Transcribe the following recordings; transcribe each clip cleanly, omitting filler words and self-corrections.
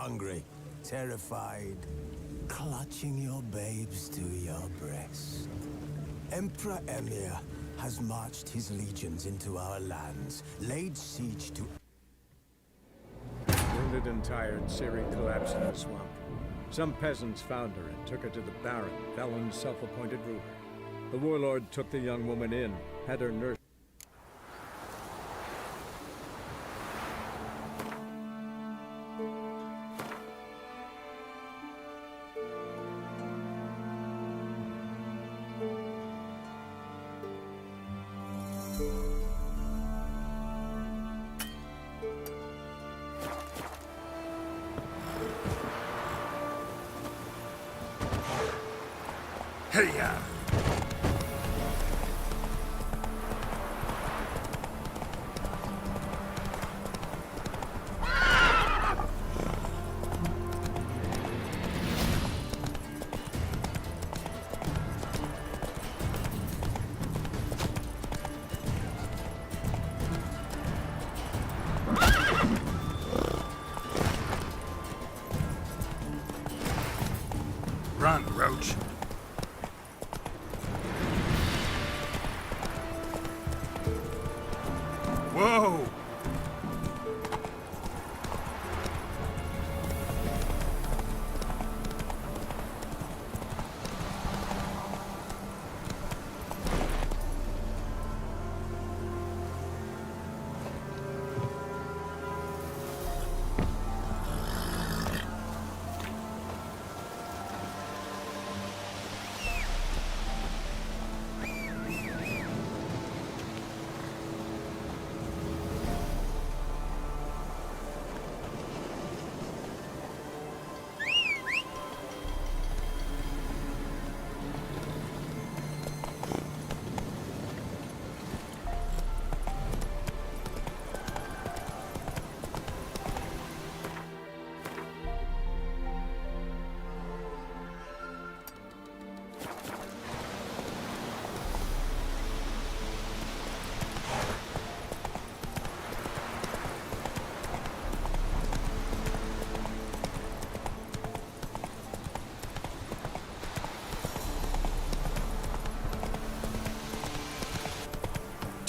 hungry, terrified, clutching your babes to your breast. Emperor Emir has marched his legions into our lands, laid siege to... Wounded and tired, Ciri collapsed in the swamp. Some peasants found her and took her to the Baron, Velen's self-appointed ruler. The warlord took the young woman in, had her nursed. Hey-ya! Run, Roach. Whoa!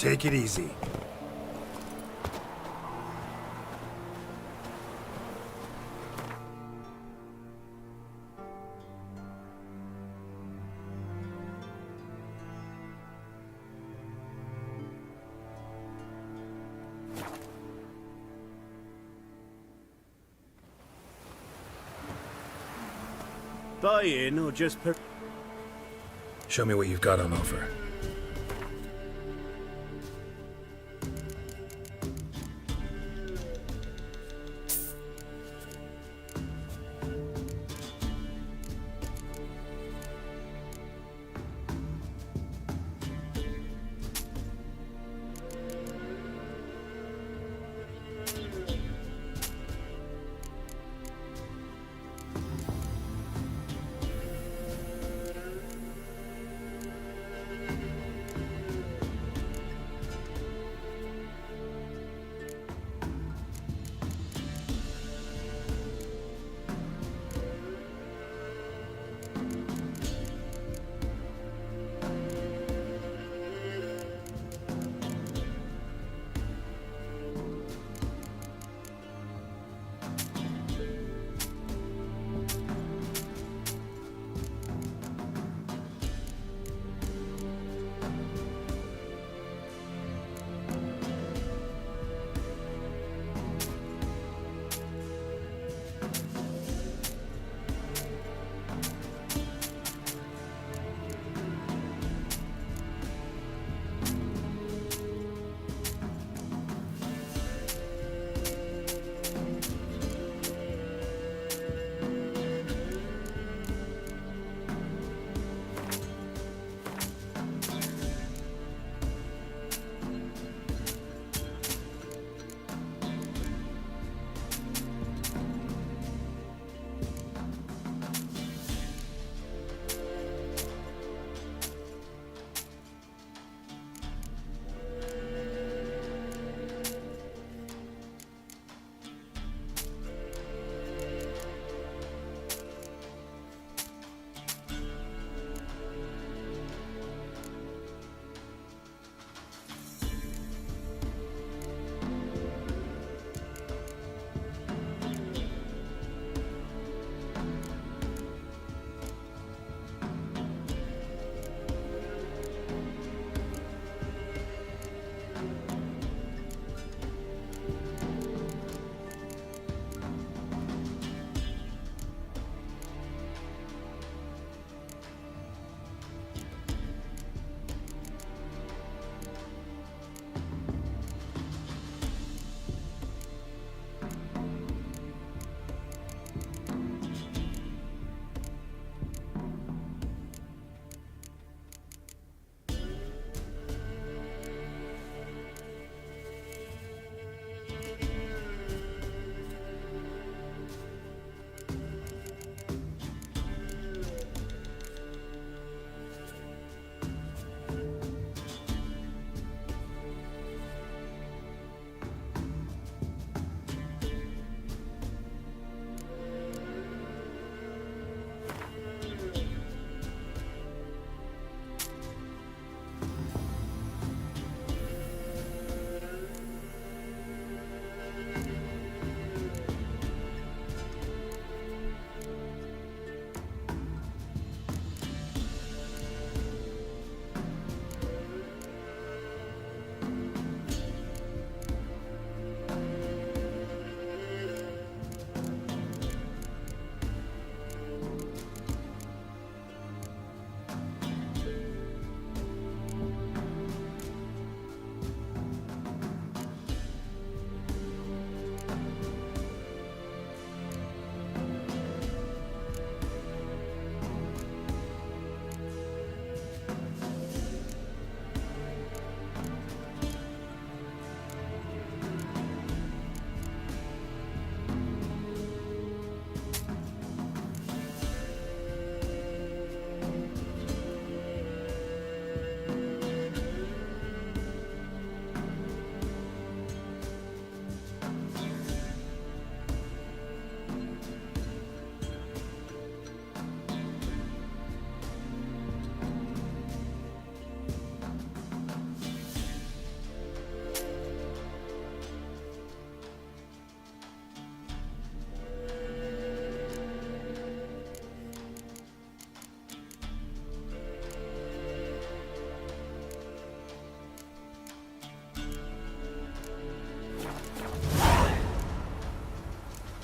Take it easy. Buy in or just Show me what you've got on offer.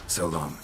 So long.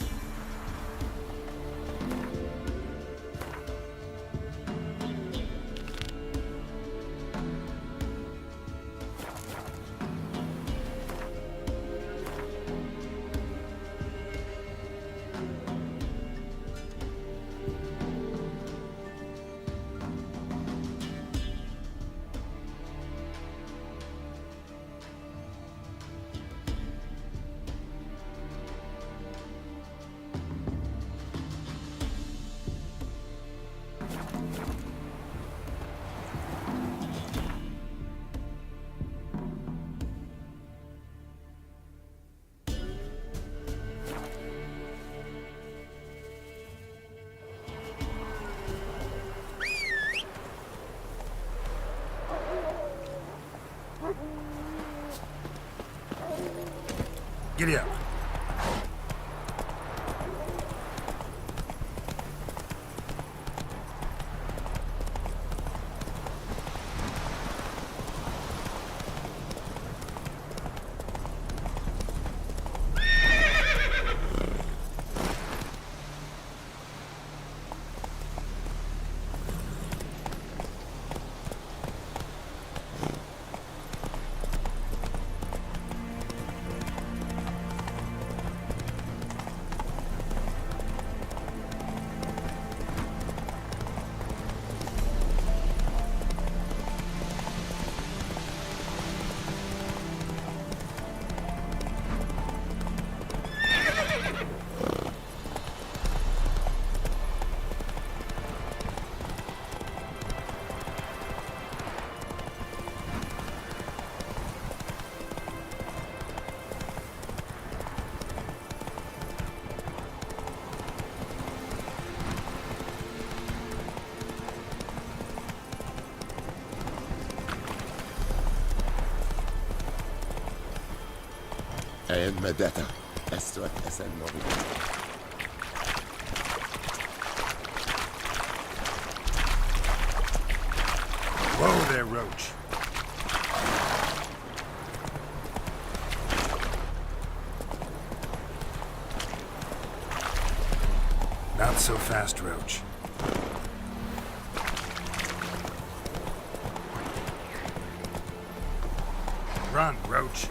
Giddy up. Medeta. Esto es el móvil. Whoa there, Roach. Not so fast, Roach. Run, Roach.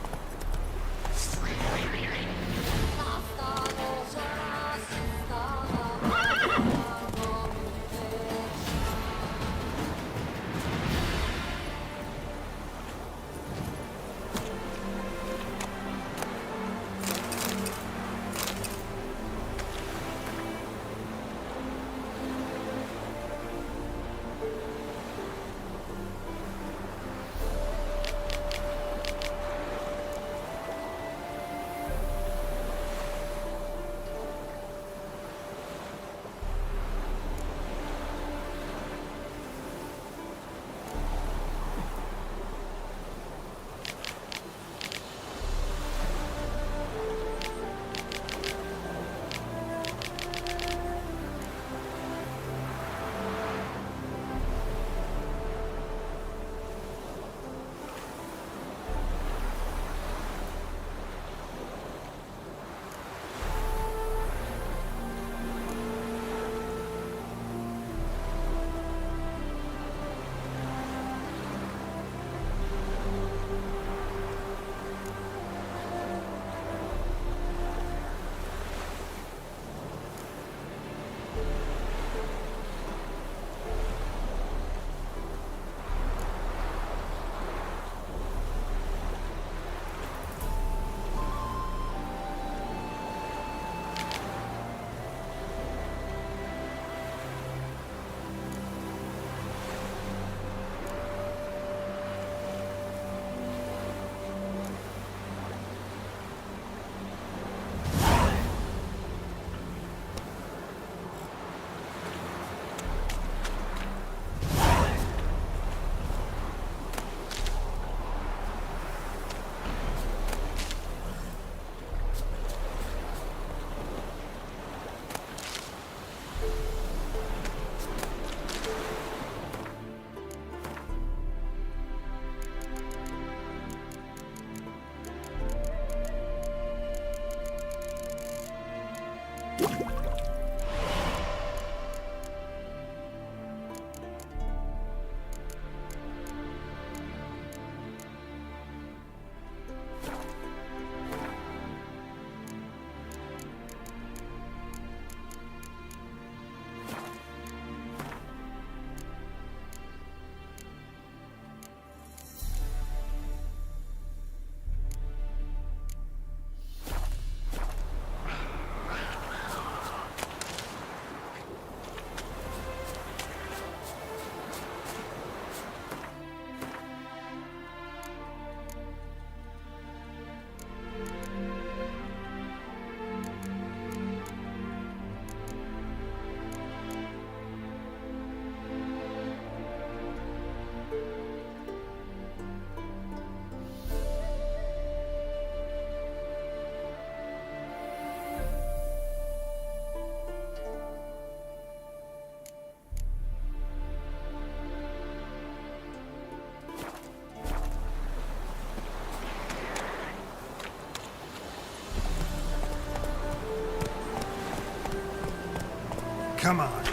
Come on.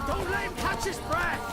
Don't let him catch his breath!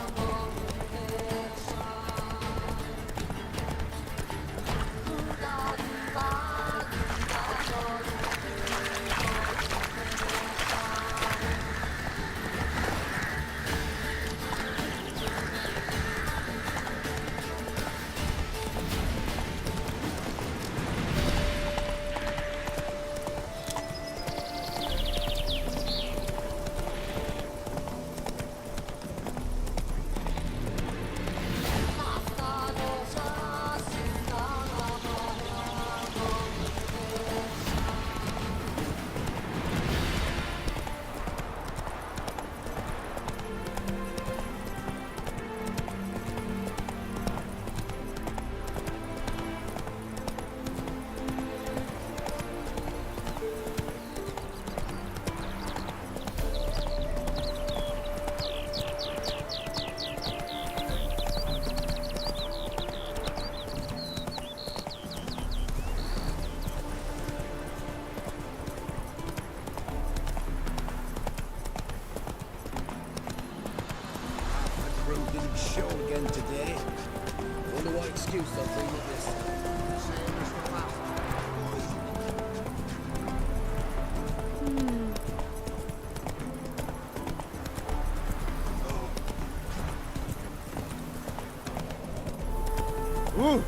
Didn't show again today. Wonder what excuse they'll bring with this. Ooh!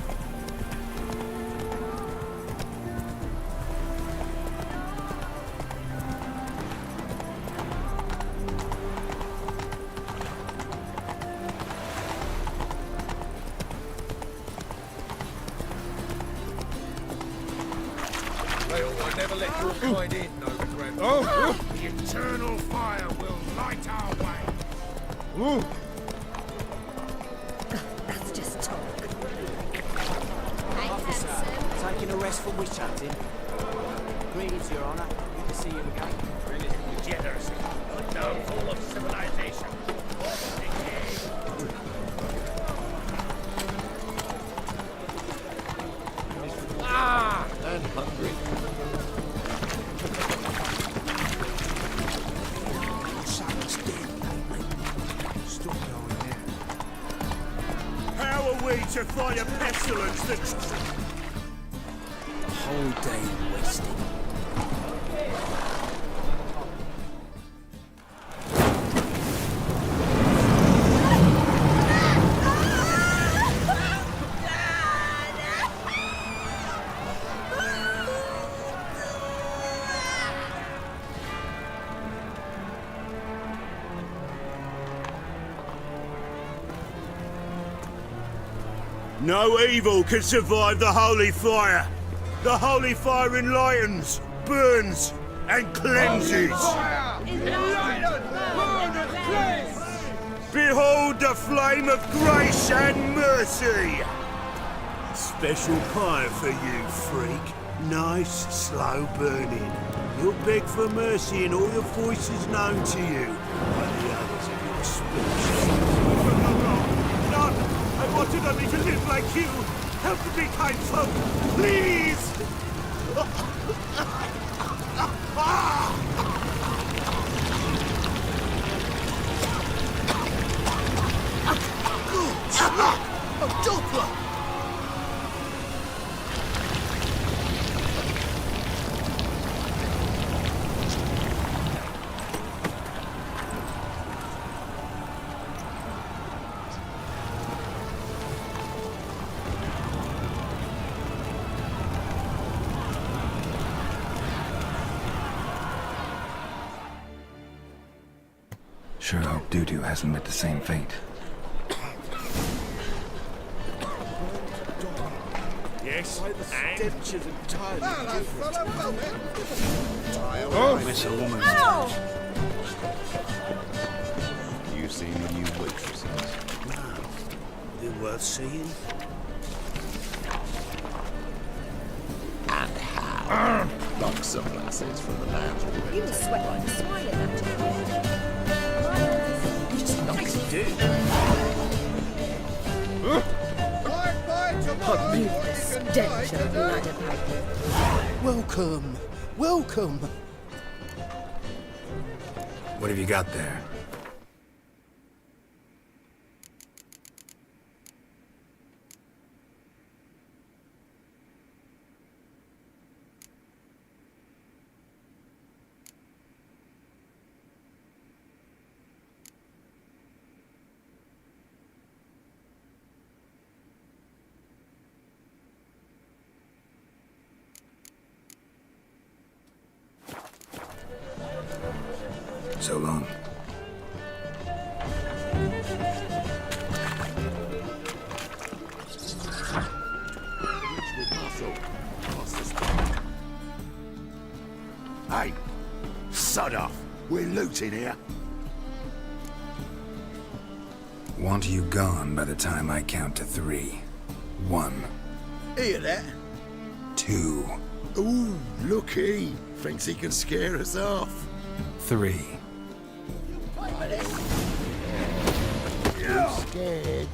I never let your kind in, no regret. Oh! The eternal fire will light our way. Ooh! That's just talk. Taking a rest from witch hunting. Greetings, Your Honor. Good to see you again. Jitters, a downfall of civilization. And hungry. Someone's dead, mate. Stop going there. How are we to fight a pestilence that's... The whole day wasted. No evil can survive the holy fire. The holy fire enlightens, burns, and cleanses. Behold the flame of grace and mercy. Special pie for you, freak. Nice, slow burning. You'll beg for mercy in all the voices known to you, but the others of your speech. None! I wanted only to live like you! Help me, kind folk! Please! Doppler! Sure hope Dudu hasn't met the same fate. Yes, and Stenches entirely Oh, miss a woman. You've seen the new waitresses. They're worth seeing. And how? Lots some lasses from the lounge already. You must sweat like a swine in that jacket. nice dude. Hot breathe the stench of ladder piping. Welcome. Welcome. What have you got there? So long. Hey, sod off. We're looting here. Want you gone by the time I count to 3. 1, Hear that? 2, Ooh, looky. Thinks he can scare us off. 3. Scared.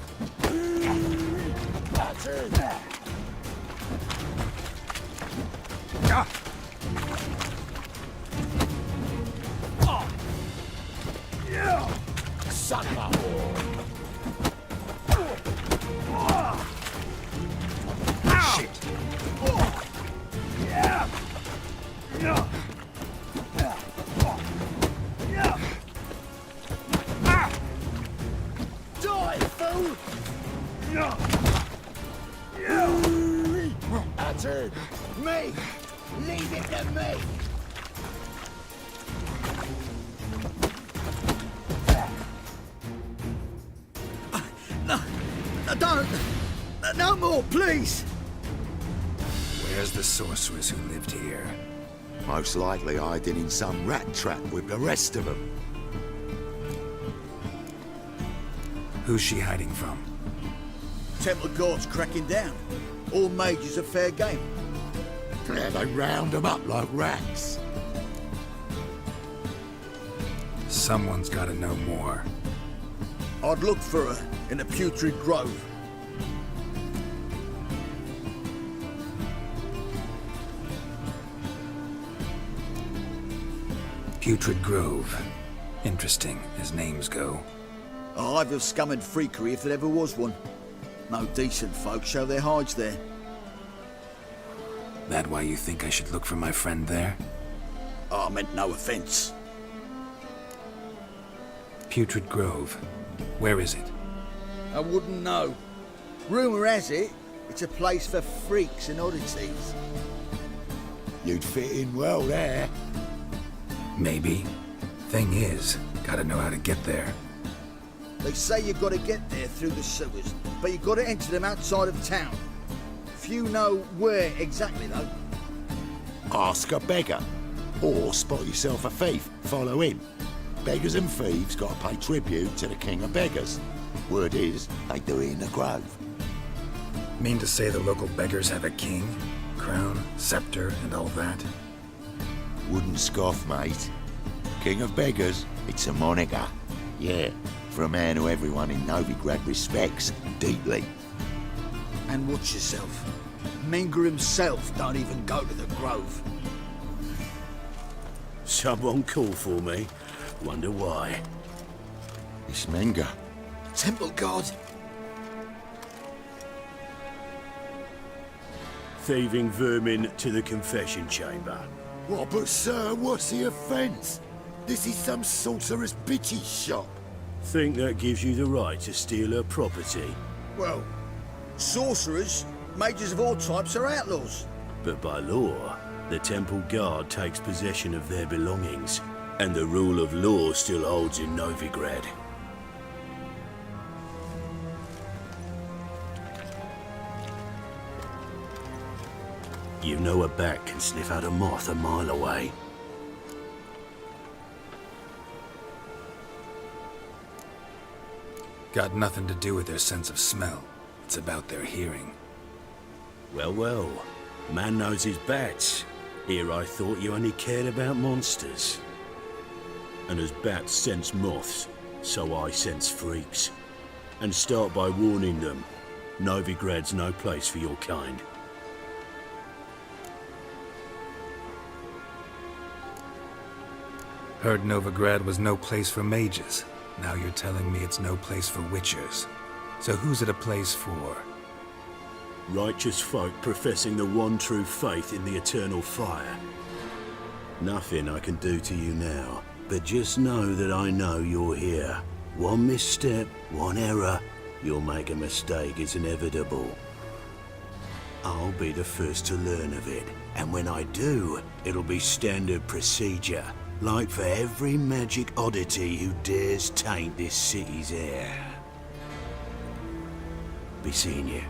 Son of a whore. Die, fool! That's it. Me! Leave it to me! No, don't! No more, please! Where's the sorceress who lived here? Most likely hiding in some rat trap with the rest of them. Who's she hiding from? Temple Guard's cracking down. All mages are fair game. Yeah, they round them up like rats. Someone's gotta know more. I'd look for her in the Putrid Grove. Putrid Grove. Interesting, as names go. A hive of scum and freakery if there ever was one. No decent folk show their hides there. That why you think I should look for my friend there? I meant no offence. Putrid Grove. Where is it? I wouldn't know. Rumour has it, it's a place for freaks and oddities. You'd fit in well there. Maybe. Thing is, gotta know how to get there. They say you gotta get there through the sewers, but you gotta enter them outside of town. Few know where exactly, though. Ask a beggar. Or spot yourself a thief. Follow him. Beggars and thieves gotta pay tribute to the king of beggars. Word is, they do it in the grove. Mean to say the local beggars have a king? Crown, scepter, and all that? Wouldn't scoff, mate. King of beggars, it's a moniker. Yeah, for a man who everyone in Novigrad respects deeply. And watch yourself. Menger himself don't even go to the Grove. Someone call for me. Wonder why. It's Menger. Temple God. Thieving vermin to the confession chamber. What, but sir, what's the offence? This is some sorcerer's bitchy shop. Think that gives you the right to steal her property? Well, sorcerers, mages of all types are outlaws. But by law, the temple guard takes possession of their belongings, and the rule of law still holds in Novigrad. You know a bat can sniff out a moth a mile away. Got nothing to do with their sense of smell. It's about their hearing. Well, well. Man knows his bats. Here I thought you only cared about monsters. And as bats sense moths, so I sense freaks. And start by warning them. Novigrad's no place for your kind. Heard Novigrad was no place for mages. Now you're telling me it's no place for witchers. So who's it a place for? Righteous folk professing the one true faith in the eternal fire. Nothing I can do to you now, but just know that I know you're here. One misstep, one error, you'll make a mistake, it's inevitable. I'll be the first to learn of it, and when I do, it'll be standard procedure. Like for every magic oddity who dares taint this city's air. Be seeing you.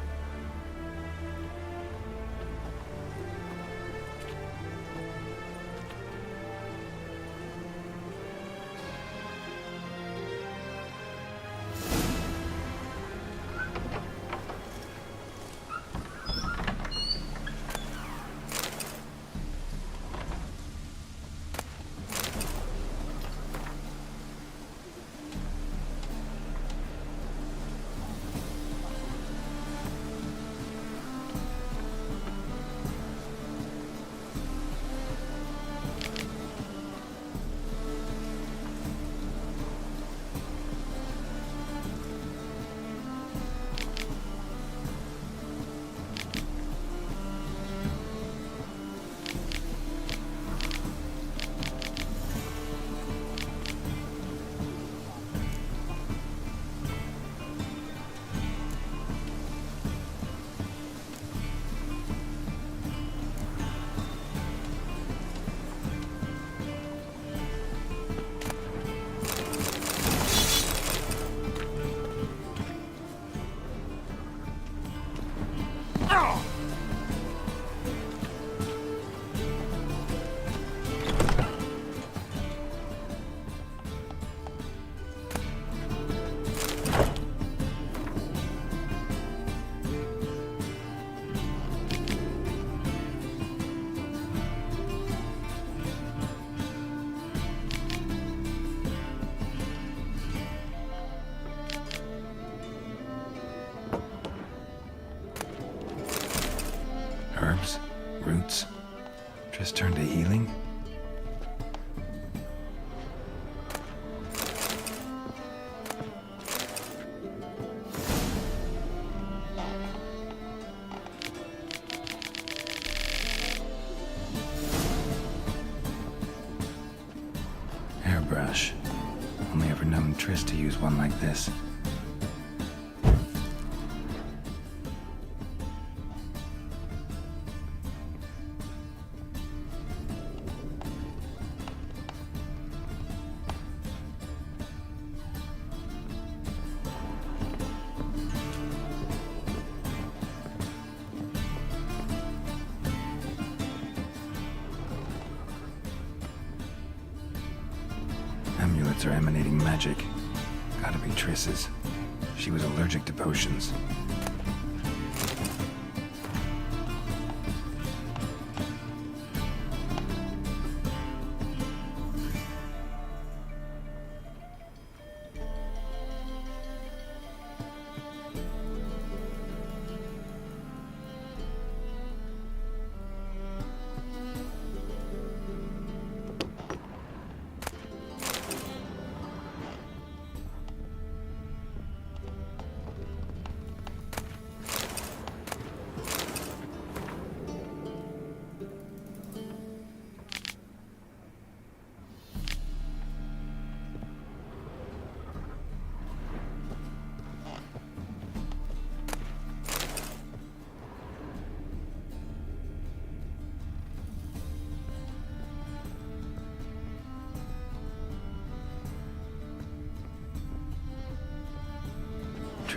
Herbs? Roots? Just turn to healing? Hairbrush. Only ever known Triss to use one like this. Amulets are emanating magic. Gotta be Triss's. She was allergic to potions.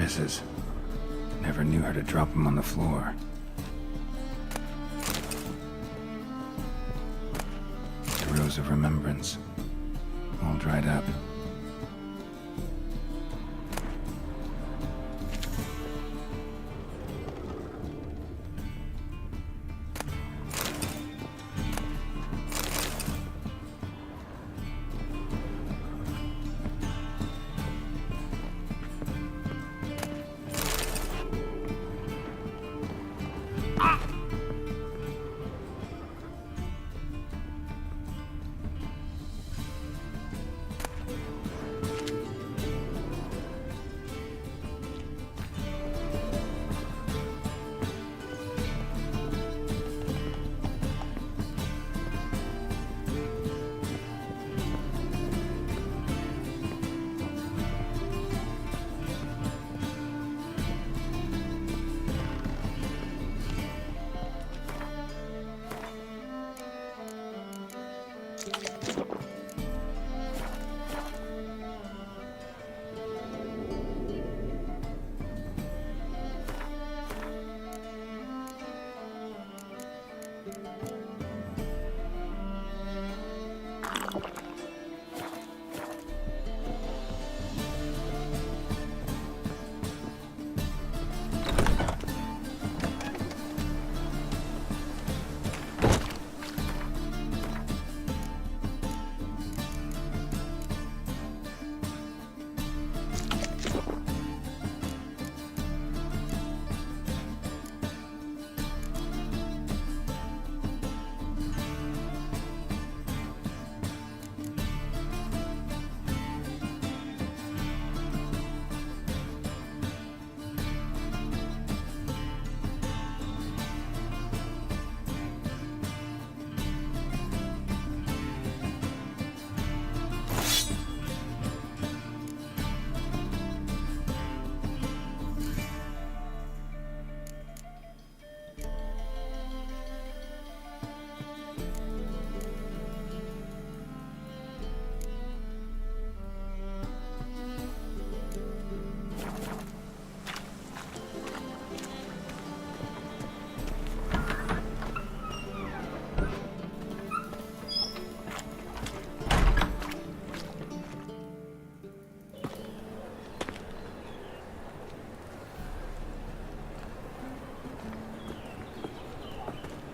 fizzes. Never knew her to drop them on the floor. The rose of remembrance. All dried up.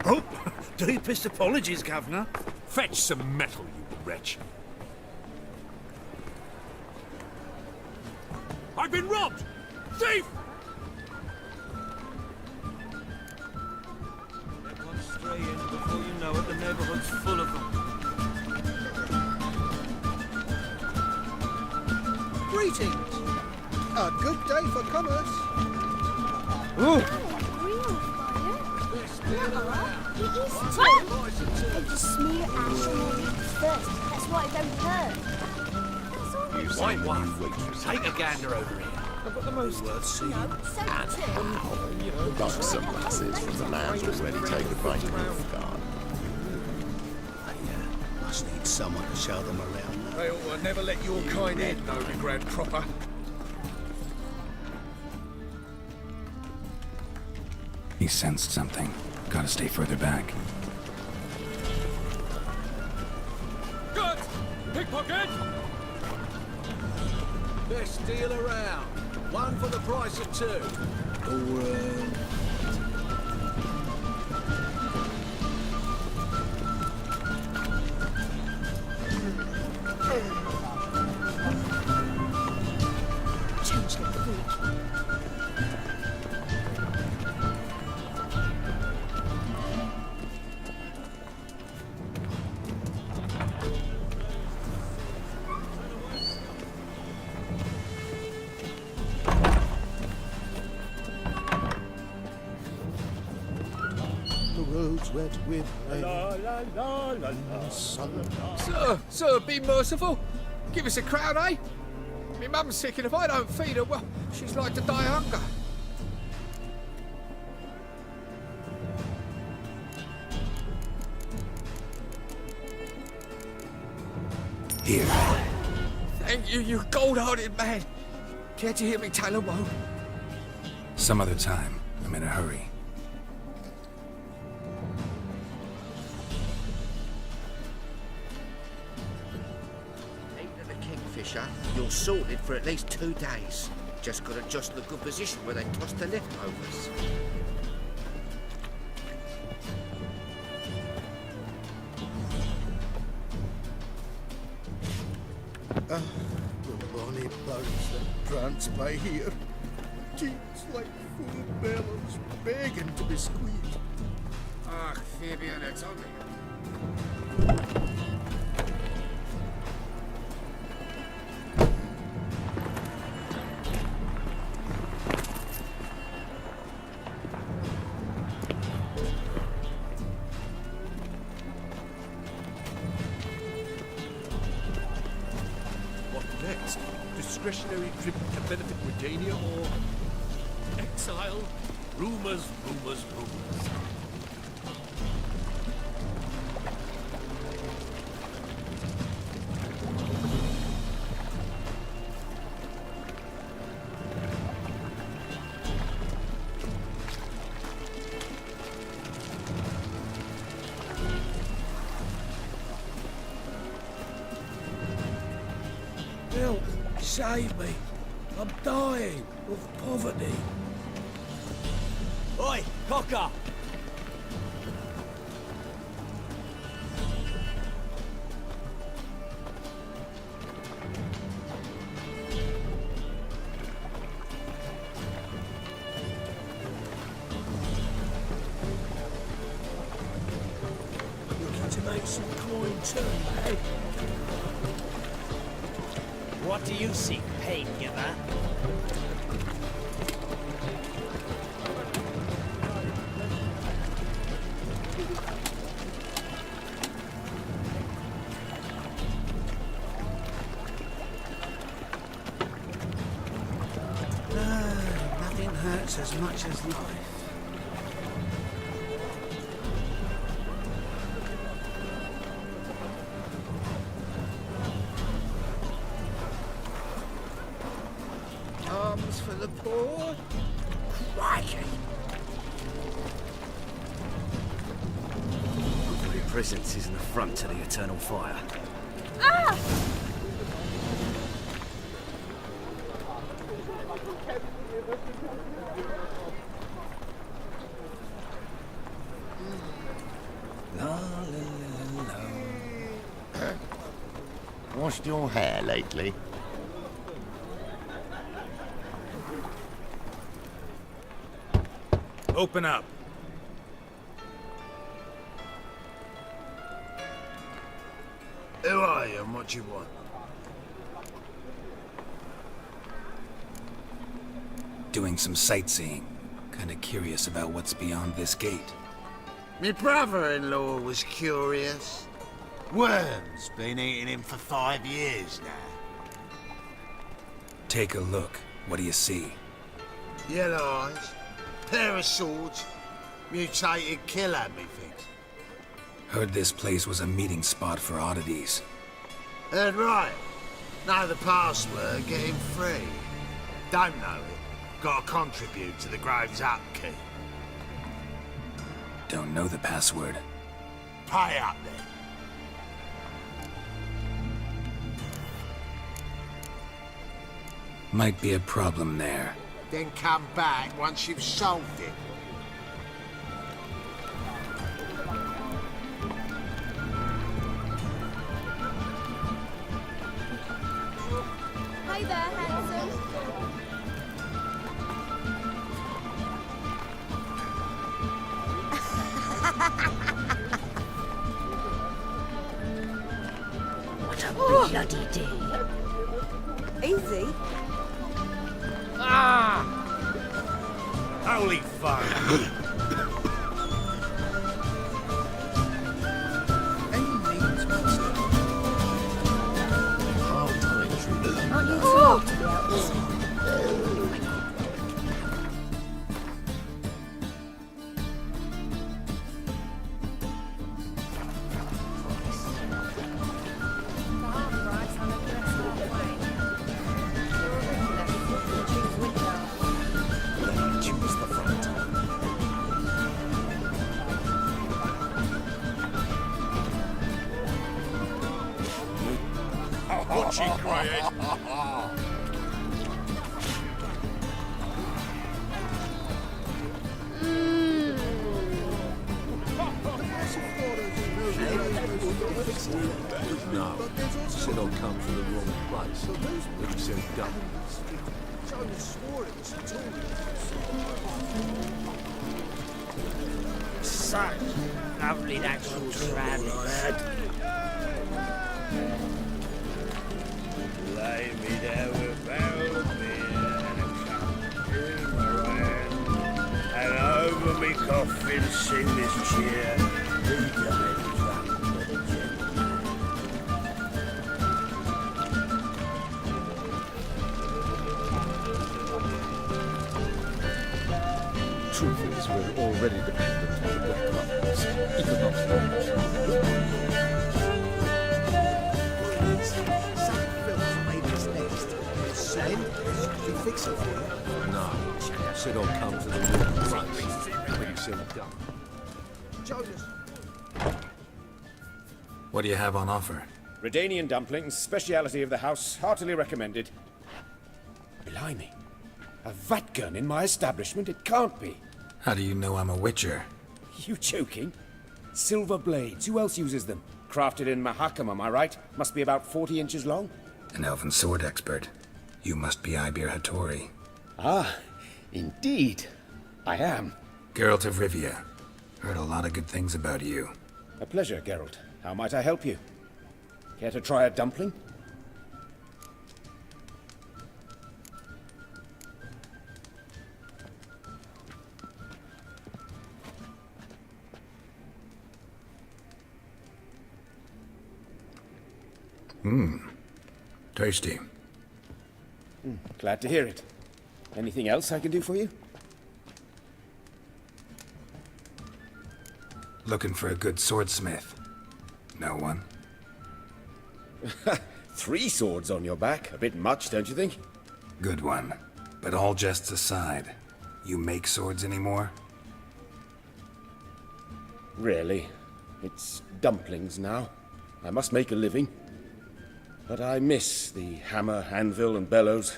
Oh, deepest apologies, Governor. Fetch some metal, you wretch. I've been robbed! Thief! Let one stray in before you know it, the neighborhood's full of them. Greetings! A good day for commerce. They just smear ash on their lips first. That's why it don't hurt. You white one. Take a gander over here. I've got the most worth seeing. Buxom lasses from the lounge already take advantage of the guard. Must need someone to show them around. They ought to never let your kind in, Novigrad proper. He sensed something. Gotta stay further back. Good! Pickpocket! Best deal around. One for the price of two. Change the freak. Wet with rain. Sir, be merciful. Give us a crown, eh? My mum's sick, and if I don't feed her, well, she's like to die of hunger. Here. Thank you, you gold-hearted man. Care to hear me tell a woe? Some other time. I'm in a hurry. Even at the Kingfisher, you're sorted for at least 2 days. Just gotta jostle a good position where they toss the leftovers. The bonny birds that prance by here. Cheeks like full bellows, begging to be squeezed. Ach, Fabian, it's only... Next, discretionary trip to benefit Regania or exile? Rumors, rumors, rumors. Help! Save me! I'm dying of poverty. Oi, Cocker! Looking to make some coin too, eh? What do you seek, pain giver? Nothing hurts as much as life. Arms for the poor? Crikey! Your presence is an affront to the eternal fire. Ah! Washed your hair lately? Open up. Who are you and what do you want? Doing some sightseeing. Kinda curious about what's beyond this gate. My brother-in-law was curious. Worms been eating him for 5 years now. Take a look. What do you see? Yellow eyes, pair of swords, mutated killer, methinks. Heard this place was a meeting spot for oddities. Heard right. Know the password, get him free. Don't know it. Gotta contribute to the Grave's upkeep. Don't know the password. Pay up then. Might be a problem there. Then come back once you've solved it. Hi there, handsome. What a bloody day. Easy. Holy fire! Aren't you too old to be out there? Watch it, Greyhead. No, said I'll come to the wrong place. Let me sell dumplings. Such lovely natural travelling. Lay me there with barrel of beer and a cup in my hand, and over me coffin sing this cheer. Be kind, drunk, but a gentleman. Truth is, we're already dependent on the book partners, even not Fix it for you. No, said I'll come to the wrong place. Let me sell dumplings. What do you have on offer? Redanian dumplings, speciality of the house, heartily recommended. Blimey. A vat gun in my establishment? It can't be. How do you know I'm a witcher? You joking? Silver blades, who else uses them? Crafted in Mahakam, am I right? Must be about 40 inches long? An elven sword expert. You must be Ibir Hattori. Ah, indeed. I am. Geralt of Rivia. Heard a lot of good things about you. A pleasure, Geralt. How might I help you? Care to try a dumpling? Tasty. Glad to hear it. Anything else I can do for you? Looking for a good swordsmith. No one? 3 swords on your back. A bit much, don't you think? Good one. But all jests aside, you make swords anymore? Really? It's dumplings now. I must make a living. But I miss the hammer, anvil, and bellows.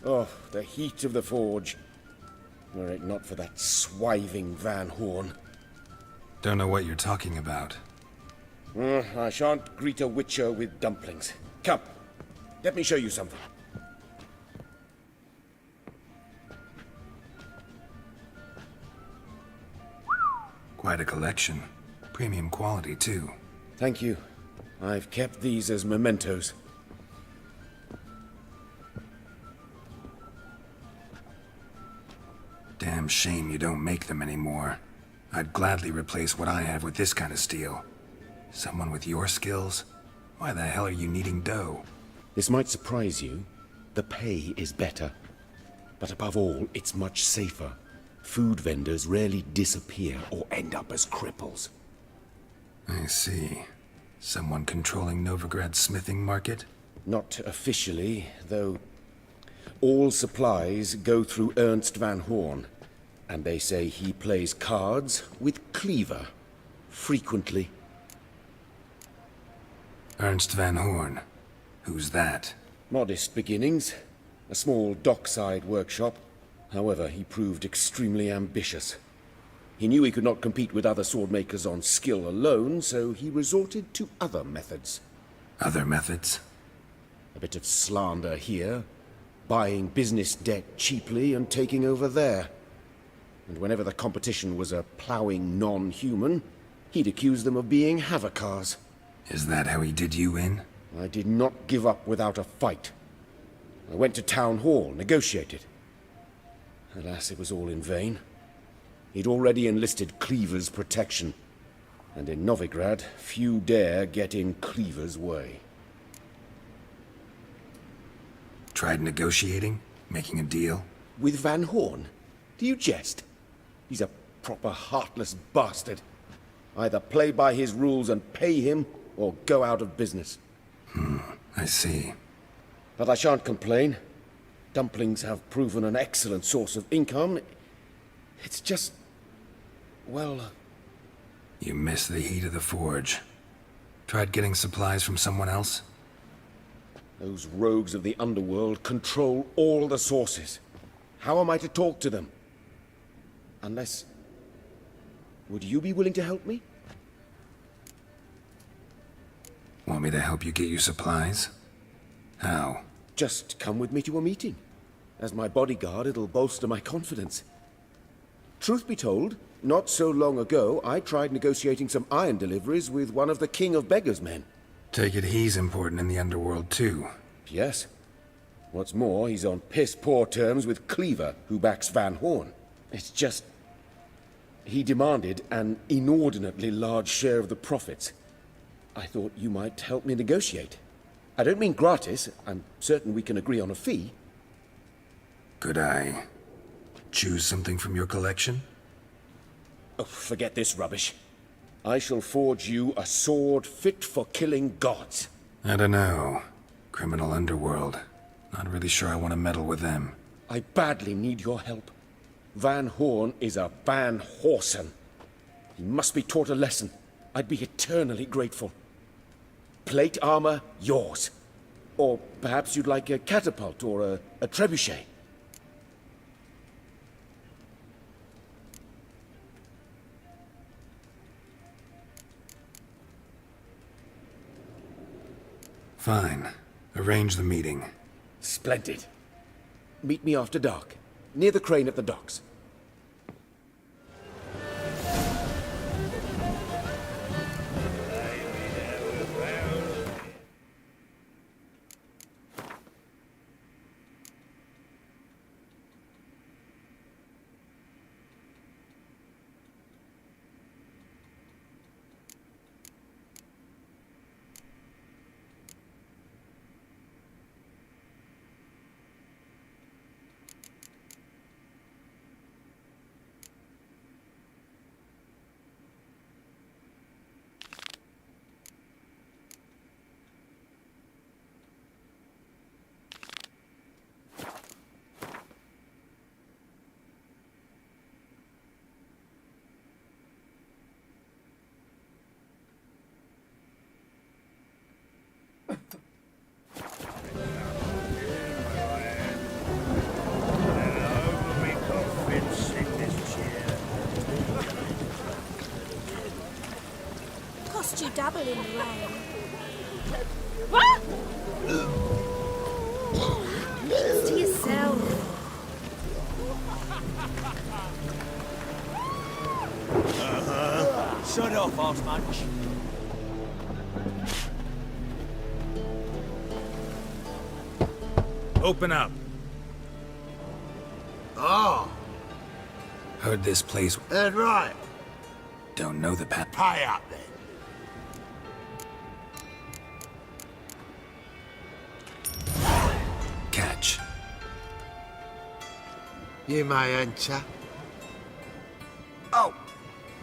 Oh, the heat of the forge. Were it not for that swiving Van Horn. Don't know what you're talking about. I shan't greet a witcher with dumplings. Come, let me show you something. Quite a collection. Premium quality, too. Thank you. I've kept these as mementos. Damn shame you don't make them anymore. I'd gladly replace what I have with this kind of steel. Someone with your skills? Why the hell are you needing dough? This might surprise you. The pay is better. But above all, it's much safer. Food vendors rarely disappear or end up as cripples. I see. Someone controlling Novigrad's smithing market? Not officially, though all supplies go through Ernst Van Horn. And they say he plays cards with Cleaver. Frequently. Ernst Van Horn. Who's that? Modest beginnings. A small dockside workshop. However, he proved extremely ambitious. He knew he could not compete with other swordmakers on skill alone, so he resorted to other methods. Other methods? A bit of slander here, buying business debt cheaply and taking over there. And whenever the competition was a ploughing non-human, he'd accuse them of being Havocars. Is that how he did you in? I did not give up without a fight. I went to Town Hall, negotiated. Alas, it was all in vain. He'd already enlisted Cleaver's protection, and in Novigrad, few dare get in Cleaver's way. Tried negotiating? Making a deal? With Van Horn? Do you jest? He's a proper heartless bastard. Either play by his rules and pay him, or go out of business. I see. But I shan't complain. Dumplings have proven an excellent source of income. It's just... well... You miss the heat of the forge. Tried getting supplies from someone else? Those rogues of the underworld control all the sources. How am I to talk to them? Unless... Would you be willing to help me? Want me to help you get your supplies? How? Just come with me to a meeting. As my bodyguard, it'll bolster my confidence. Truth be told, not so long ago, I tried negotiating some iron deliveries with one of the King of Beggars' men. Take it he's important in the underworld, too. Yes. What's more, he's on piss-poor terms with Cleaver, who backs Van Horn. It's just... He demanded an inordinately large share of the profits. I thought you might help me negotiate. I don't mean gratis. I'm certain we can agree on a fee. Could I choose something from your collection? Oh, forget this rubbish. I shall forge you a sword fit for killing gods. I don't know. Criminal underworld. Not really sure I want to meddle with them. I badly need your help. Van Horn is a Van Horsen. He must be taught a lesson. I'd be eternally grateful. Plate armor, yours. Or perhaps you'd like a catapult or a trebuchet. Fine. Arrange the meeting. Splendid. Meet me after dark, near the crane at the docks. Cost you double in the rain. What? Just to yourself. Shut off, House Munch. Open up. Oh, Heard this place. that's right. Don't know the path. Pay up then. Catch. You may enter. Oh,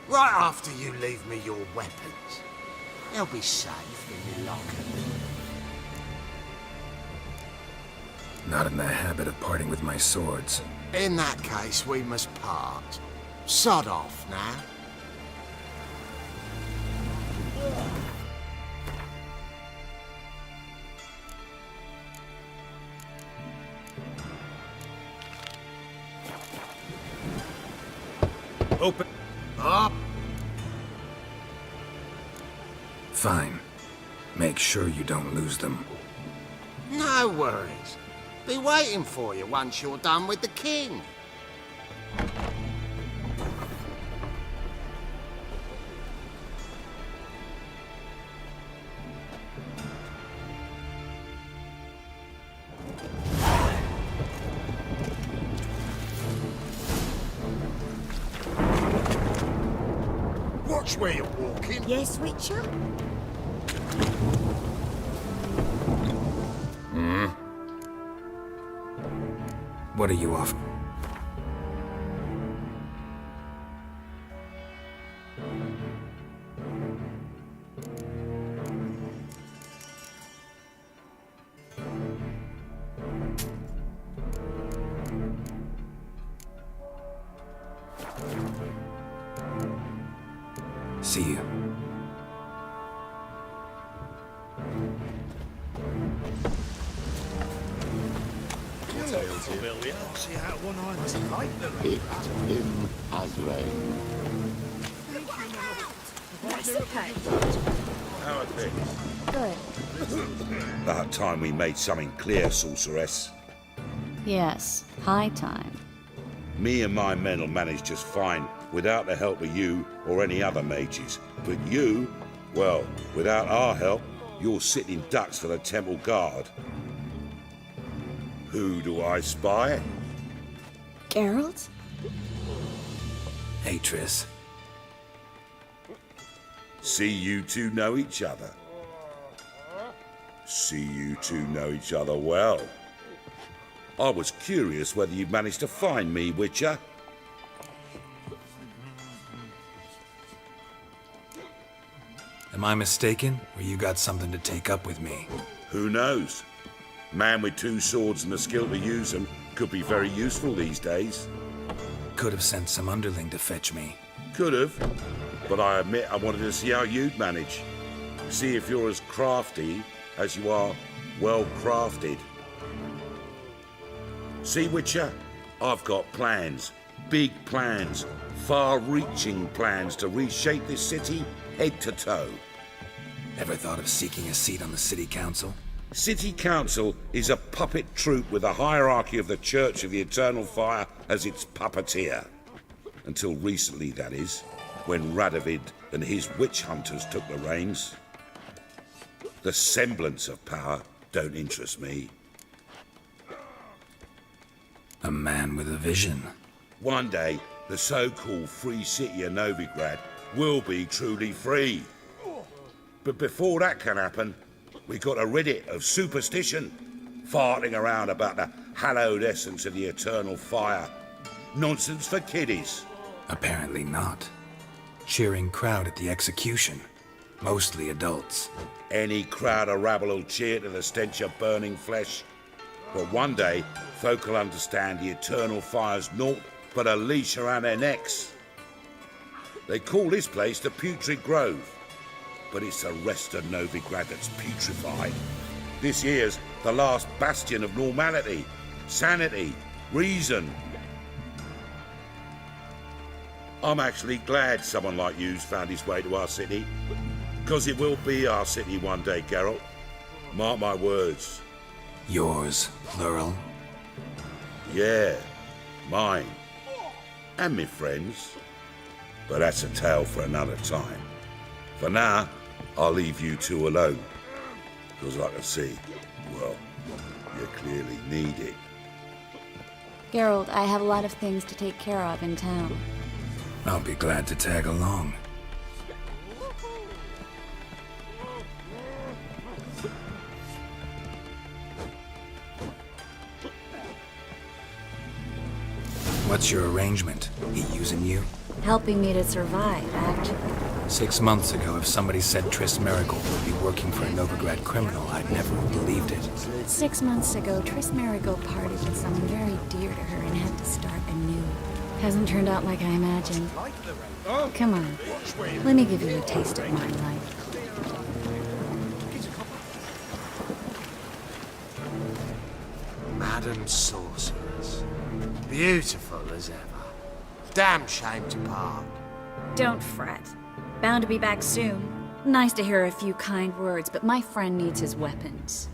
right after you leave me your weapons. They'll be safe in your locker. Not in the habit of parting with my swords. In that case, we must part. Sod off now. Open up. Fine. Make sure you don't lose them. No worries. Be waiting for you once you're done with the king. Watch where you're walking. Yes, Witcher? What are you off? See you. Familiar. See how one eye doesn't like the It him as rain. Recipe. How are things? Good. About time we made something clear, sorceress. Yes, high time. Me and my men will manage just fine without the help of you or any other mages. But you, well, without our help, you're sitting ducks for the temple guard. Who do I spy? Geralt? Hey, Triss. See you two know each other. See you two know each other well. I was curious whether you'd managed to find me, Witcher. Am I mistaken, or you got something to take up with me? Who knows? Man with two swords and the skill to use them could be very useful these days. Could have sent some underling to fetch me. Could have, but I admit I wanted to see how you'd manage. See if you're as crafty as you are well crafted. See, Witcher, I've got plans. Big plans. Far-reaching plans to reshape this city head to toe. Ever thought of seeking a seat on the city council? City Council is a puppet troupe with a hierarchy of the Church of the Eternal Fire as its puppeteer. Until recently, that is, when Radovid and his witch hunters took the reins. The semblance of power don't interest me. A man with a vision. One day, the so-called free city of Novigrad will be truly free. But before that can happen, we got to rid it of superstition, farting around about the hallowed essence of the eternal fire. Nonsense for kiddies. Apparently not. Cheering crowd at the execution. Mostly adults. Any crowd of rabble will cheer to the stench of burning flesh. But one day, folk will understand the eternal fire's naught but a leash around their necks. They call this place the Putrid Grove, but it's the rest of Novigrad that's putrefied. This here's the last bastion of normality, sanity, reason. I'm actually glad someone like you's found his way to our city, because it will be our city one day, Geralt. Mark my words. Yours, plural? Yeah, mine. And me friends. But that's a tale for another time. For now, I'll leave you two alone. Because I can see, well, you clearly need it. Geralt, I have a lot of things to take care of in town. I'll be glad to tag along. What's your arrangement? He using you? Helping me to survive, actually. 6 months ago, if somebody said Triss Merigold would be working for a Novigrad criminal, I'd never have believed it. 6 months ago, Triss Merigold parted with someone very dear to her and had to start anew. Hasn't turned out like I imagined. Come on, let me give you a taste of my life. Madam Sorceress. Beautiful as ever. Damn shame to part. Don't fret. Bound to be back soon. Nice to hear a few kind words, but my friend needs his weapons.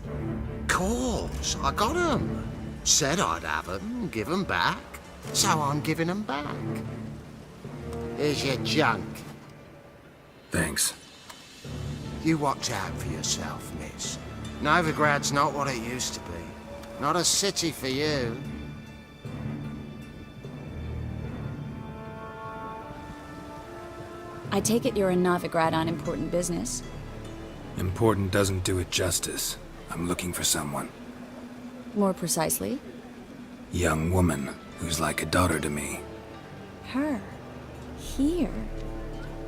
Course, I got 'em. Said I'd have 'em, give 'em back. So I'm giving 'em back. Here's your junk. Thanks. You watch out for yourself, miss. Novigrad's not what it used to be. Not a city for you. I take it you're in Novigrad on important business. Important doesn't do it justice. I'm looking for someone. More precisely? Young woman who's like a daughter to me. Her? Here?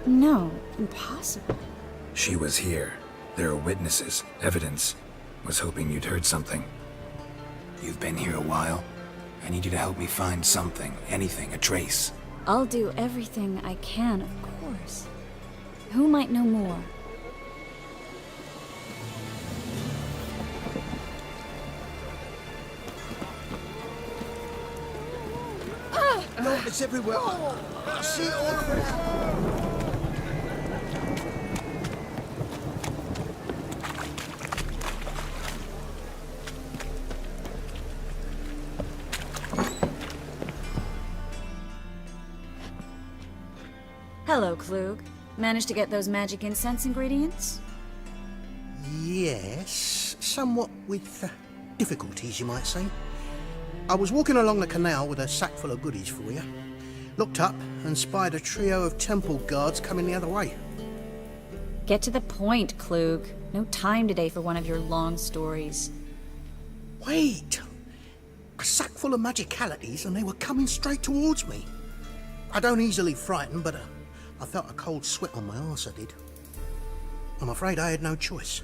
No, impossible. She was here. There are witnesses, evidence. Was hoping you'd heard something. You've been here a while. I need you to help me find something, anything, a trace. I'll do everything I can, of course. Who might know more? Darkness everywhere. I see it all around. Hello, Klug. Managed to get those magic incense ingredients? Yes, somewhat with difficulties, you might say. I was walking along the canal with a sack full of goodies for you. Looked up and spied a trio of temple guards coming the other way. Get to the point, Klug. No time today for one of your long stories. Wait! A sack full of magicalities and they were coming straight towards me. I don't easily frighten, but I felt a cold sweat on my arse, I did. I'm afraid I had no choice.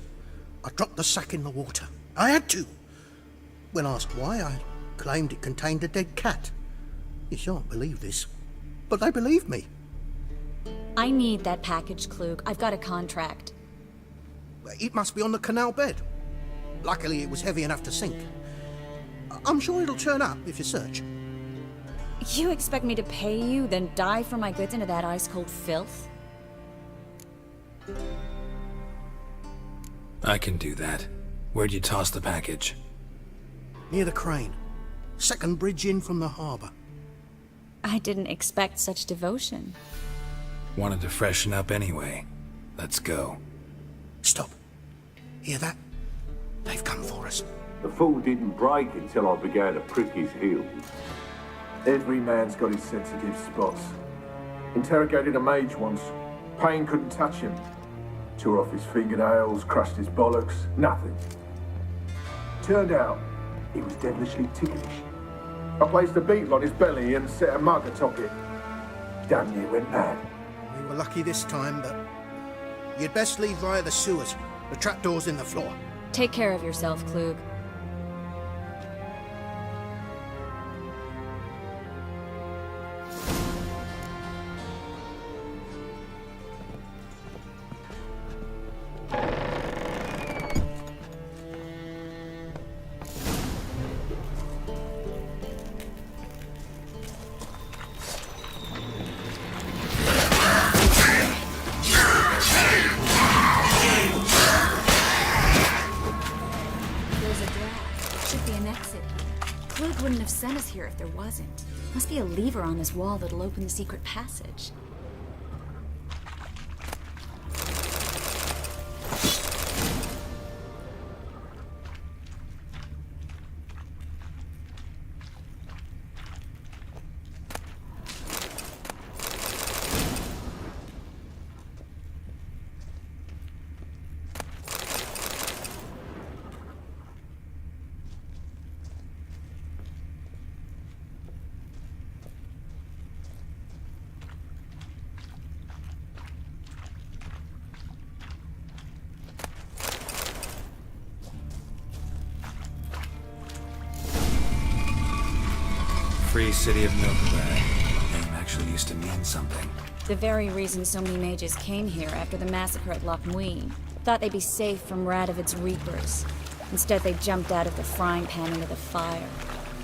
I dropped the sack in the water. I had to. When asked why, I claimed it contained a dead cat. You shan't believe this, but they believed me. I need that package, Klug. I've got a contract. It must be on the canal bed. Luckily, it was heavy enough to sink. I'm sure it'll turn up if you search. You expect me to pay you, then dive for my goods into that ice-cold filth? I can do that. Where'd you toss the package? Near the crane. Second bridge in from the harbour. I didn't expect such devotion. Wanted to freshen up anyway. Let's go. Stop. Hear that? They've come for us. The fall didn't break until I began to prick his heels. Every man's got his sensitive spots. Interrogated a mage once. Pain couldn't touch him. Tore off his fingernails, crushed his bollocks, nothing. Turned out, he was devilishly ticklish. I placed a beetle on his belly and set a mug atop it. Damn near went mad. We were lucky this time, but you'd best leave via the sewers. The trapdoor's in the floor. Take care of yourself, Klug. Wouldn't have sent us here if there wasn't. Must be a lever on this wall that'll open the secret passage. Free City of Nilfgaard. Name actually used to mean something. The very reason so many mages came here after the massacre at Loch Muin. Thought they'd be safe from Radovid's reapers. Instead, they jumped out of the frying pan into the fire.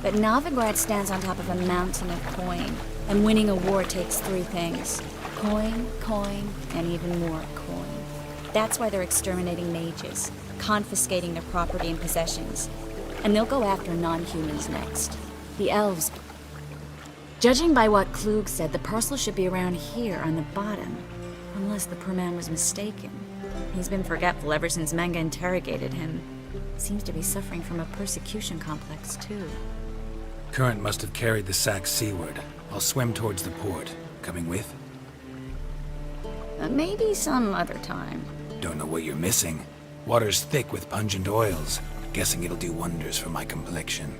But Novigrad stands on top of a mountain of coin, and winning a war takes three things. Coin, coin, and even more coin. That's why they're exterminating mages, confiscating their property and possessions. And they'll go after non-humans next. The elves. Judging by what Klug said, the parcel should be around here on the bottom. Unless the poor man was mistaken. He's been forgetful ever since Manga interrogated him. Seems to be suffering from a persecution complex, too. Current must have carried the sack seaward. I'll swim towards the port. Coming with? Maybe some other time. Don't know what you're missing. Water's thick with pungent oils. Guessing it'll do wonders for my complexion.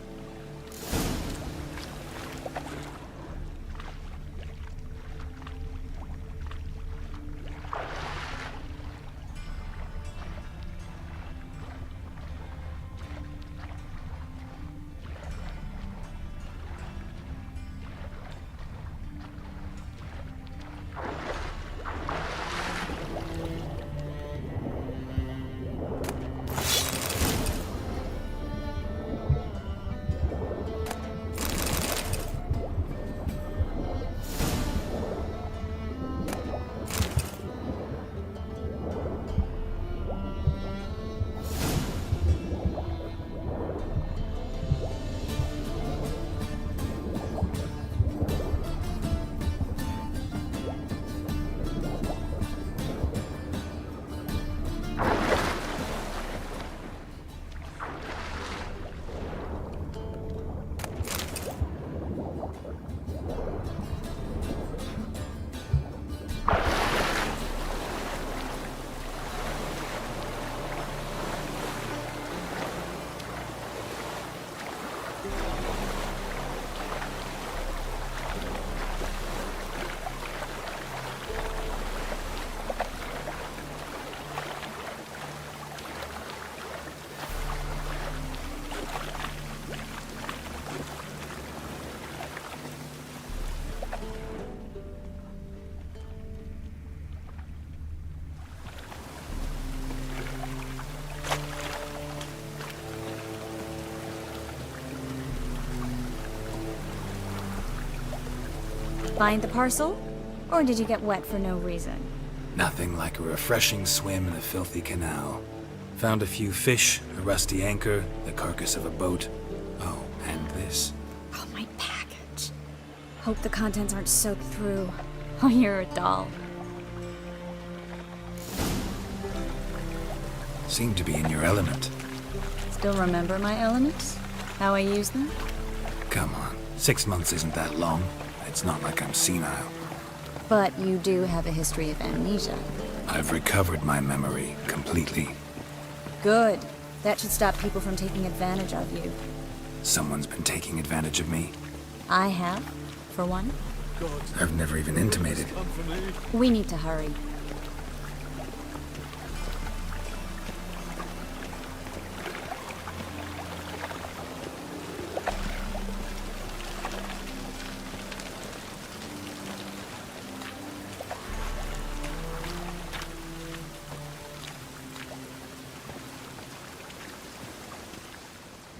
Find the parcel? Or did you get wet for no reason? Nothing like a refreshing swim in a filthy canal. Found a few fish, a rusty anchor, the carcass of a boat. Oh, and this. Oh, my package. Hope the contents aren't soaked through. Oh, you're a doll. Seem to be in your element. Still remember my elements? How I use them? Come on, 6 months isn't that long. It's not like I'm senile. But you do have a history of amnesia. I've recovered my memory completely. Good. That should stop people from taking advantage of you. Someone's been taking advantage of me. I have, for one. I've never even intimated. We need to hurry.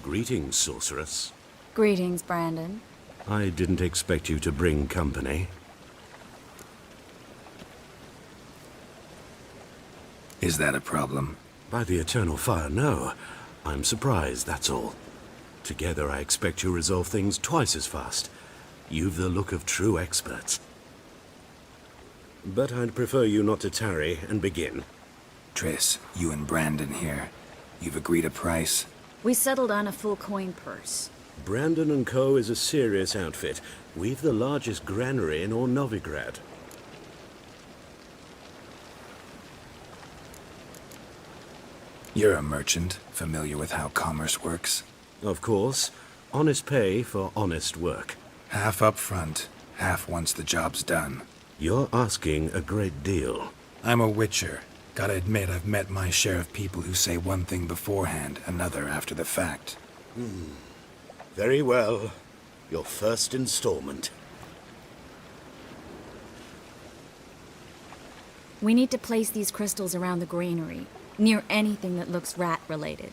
Greetings, sorceress. Greetings, Brandon. I didn't expect you to bring company. Is that a problem? By the eternal fire, no. I'm surprised, that's all. Together, I expect you resolve things twice as fast. You've the look of true experts. But I'd prefer you not to tarry and begin. Triss, you and Brandon here. You've agreed a price? We settled on a full coin purse. Brandon & Co. is a serious outfit. We've the largest granary in all Novigrad. You're a merchant, familiar with how commerce works? Of course. Honest pay for honest work. Half up front, half once the job's done. You're asking a great deal. I'm a witcher. Gotta admit, I've met my share of people who say one thing beforehand, another after the fact. Very well. Your first installment. We need to place these crystals around the granary, near anything that looks rat-related.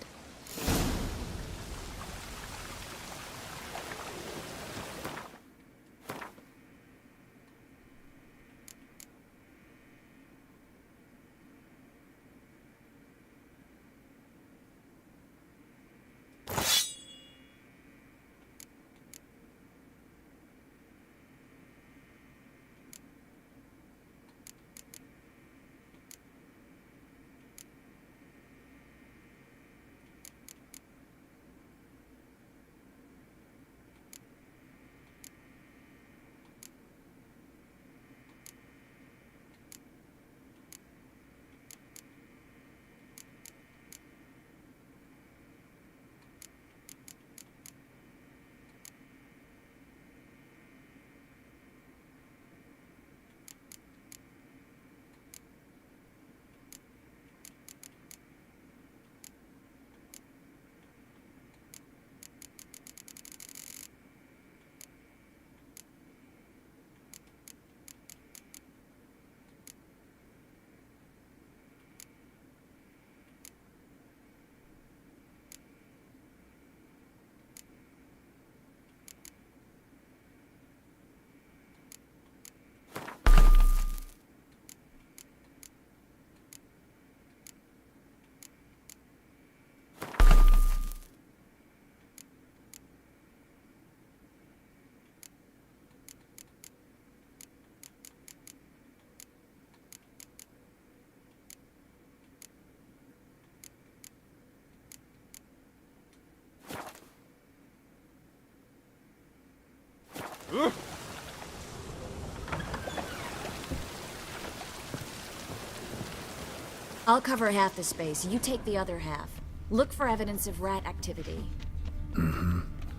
I'll cover half the space. You take the other half. Look for evidence of rat activity.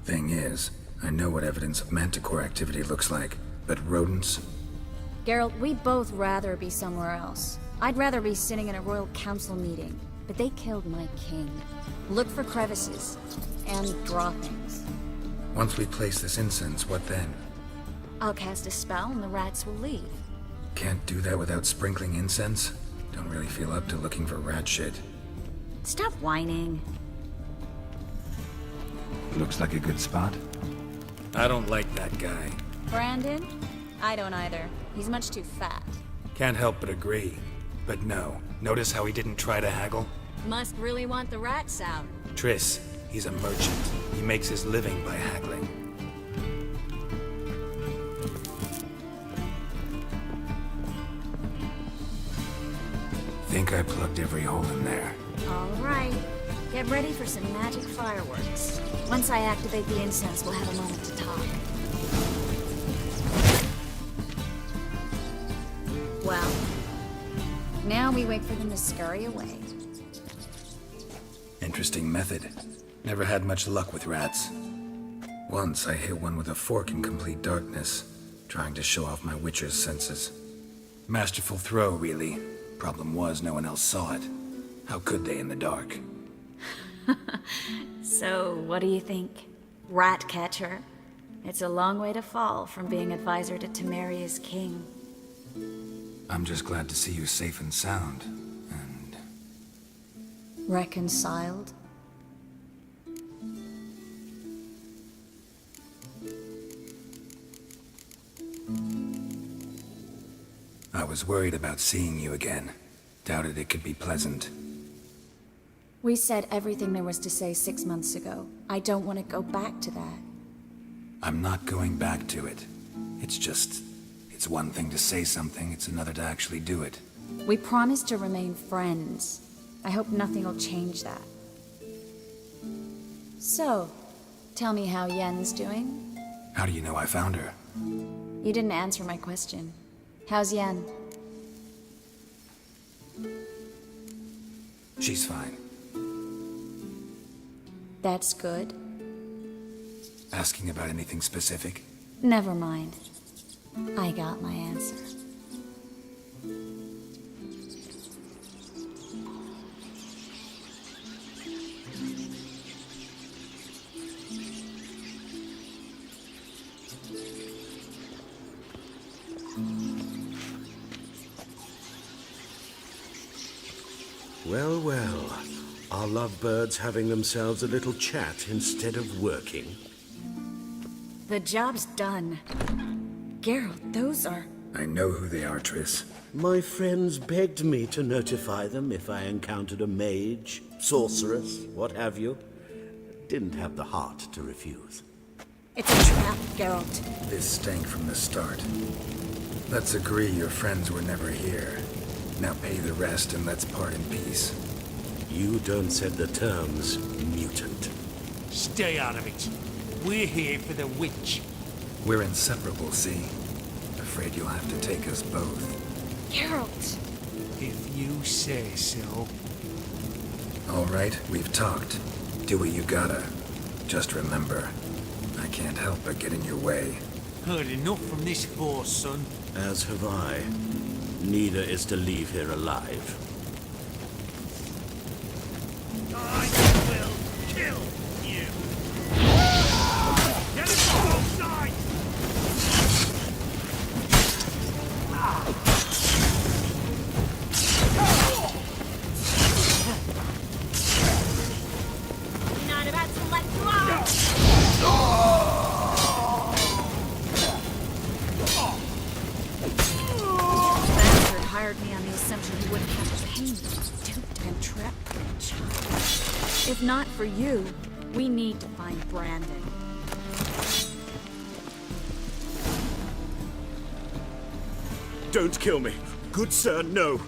Thing is, I know what evidence of manticore activity looks like, but rodents? Geralt, we'd both rather be somewhere else. I'd rather be sitting in a royal council meeting, but they killed my king. Look for crevices, and draw things. Once we place this incense, what then? I'll cast a spell and the rats will leave. Can't do that without sprinkling incense? Don't really feel up to looking for rat shit. Stop whining. Looks like a good spot. I don't like that guy. Brandon? I don't either. He's much too fat. Can't help but agree. But no, notice how he didn't try to haggle? Must really want the rats out. Triss, he's a merchant. He makes his living by haggling. Think I plugged every hole in there. All right. Get ready for some magic fireworks. Once I activate the incense, we'll have a moment to talk. Well, now we wait for them to scurry away. Interesting method. Never had much luck with rats. Once I hit one with a fork in complete darkness, trying to show off my witcher's senses. Masterful throw, really. Problem was, no one else saw it. How could they in the dark? So, what do you think? Rat catcher? It's a long way to fall from being advisor to Temeria's king. I'm just glad to see you safe and sound. And... Reconciled? I was worried about seeing you again. Doubted it could be pleasant. We said everything there was to say 6 months ago. I don't want to go back to that. I'm not going back to it. It's just... It's one thing to say something, it's another to actually do it. We promised to remain friends. I hope nothing will change that. So, tell me how Yen's doing? How do you know I found her? You didn't answer my question. How's Yen? She's fine. That's good. Asking about anything specific? Never mind. I got my answer. Well, well. Are lovebirds having themselves a little chat instead of working? The job's done. Geralt, those are... I know who they are, Triss. My friends begged me to notify them if I encountered a mage, sorceress, what have you. Didn't have the heart to refuse. It's a trap, Geralt. This stank from the start. Let's agree your friends were never here. Now pay the rest and let's part in peace. You don't set the terms, mutant. Stay out of it. We're here for the witch. We're inseparable, see? Afraid you'll have to take us both. Geralt! If you say so. All right, we've talked. Do what you gotta. Just remember, I can't help but get in your way. Heard enough from this horse, son. As have I. Neither is to leave here alive. I will kill you. Get it from both sides! Not about to let you out! Bastard hired me on the assumption he wouldn't have to pay me. Duped and trapped like a child. If not for you, we need to find Brandon. Don't kill me. Good sir, no.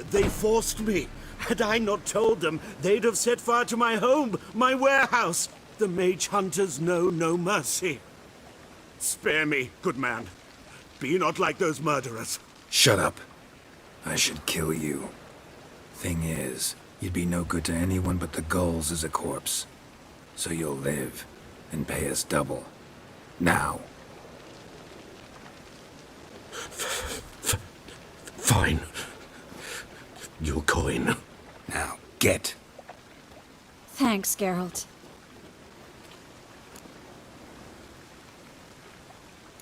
They forced me. Had I not told them, they'd have set fire to my home, my warehouse. The mage hunters know no mercy. Spare me, good man. Be not like those murderers. Shut up. I should kill you. Thing is, you'd be no good to anyone but the gulls as a corpse. So you'll live. and pay us double. Now. Fine. Your coin. Now, get. Thanks, Geralt.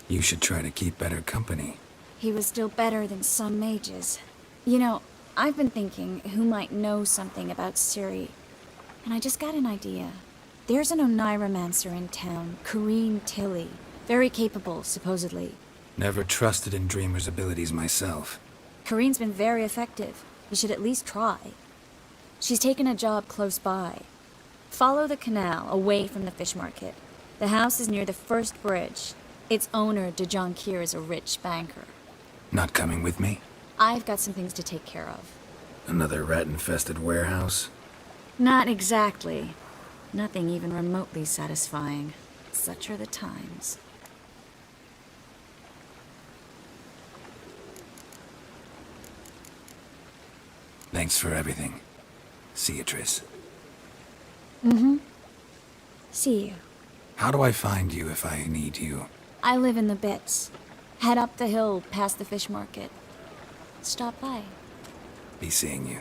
You should try to keep better company. He was still better than some mages. You know, I've been thinking who might know something about Ciri, and I just got an idea. There's an Oneiromancer in town, Corrine Tilly. Very capable, supposedly. Never trusted in Dreamer's abilities myself. Corrine's been very effective. You should at least try. She's taken a job close by. Follow the canal, away from the fish market. The house is near the first bridge. Its owner, de Jonkir, is a rich banker. Not coming with me? I've got some things to take care of. Another rat-infested warehouse? Not exactly. Nothing even remotely satisfying. Such are the times. Thanks for everything. See you, Triss. Mm-hmm. See you. How do I find you if I need you? I live in the Bits. Head up the hill past the fish market. Stop by. Be seeing you.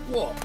What?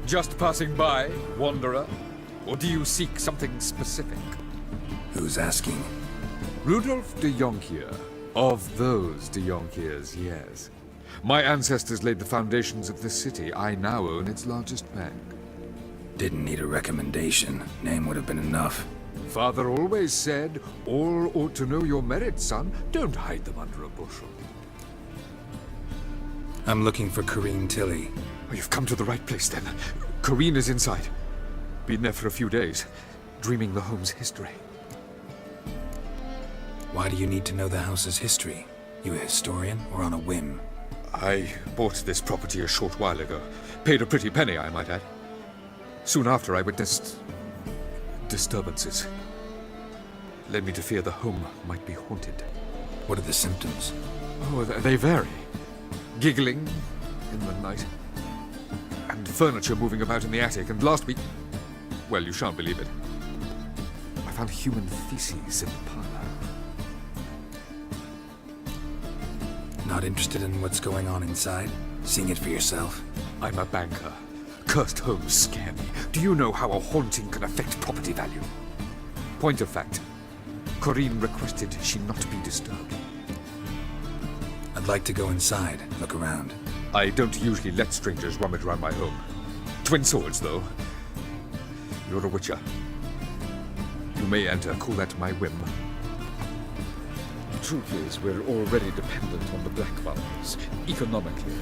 Just passing by, wanderer? Or do you seek something specific? Who's asking? Rudolf de Jonkir. Of those de Jonkirs, yes. My ancestors laid the foundations of this city. I now own its largest bank. Didn't need a recommendation. Name would have been enough. Father always said, all ought to know your merits, son. Don't hide them under a bushel. I'm looking for Corrine Tilly. Oh, you've come to the right place, then. Corrine is inside. Been there for a few days, dreaming the home's history. Why do you need to know the house's history? You a historian, or on a whim? I bought this property a short while ago. Paid a pretty penny, I might add. Soon after, I witnessed disturbances. Led me to fear the home might be haunted. What are the symptoms? Oh, they vary. Giggling in the night. And furniture moving about in the attic. And last week... well, you shan't believe it. I found human feces in the parlor. Not interested in what's going on inside? Seeing it for yourself? I'm a banker. Cursed homes scare me. Do you know how a haunting can affect property value? Point of fact, Corrine requested she not be disturbed. I'd like to go inside, look around. I don't usually let strangers rummage around my home. Twin swords, though. You're a witcher. You may enter, call that my whim. The truth is, we're already dependent on the Black Vultures, economically.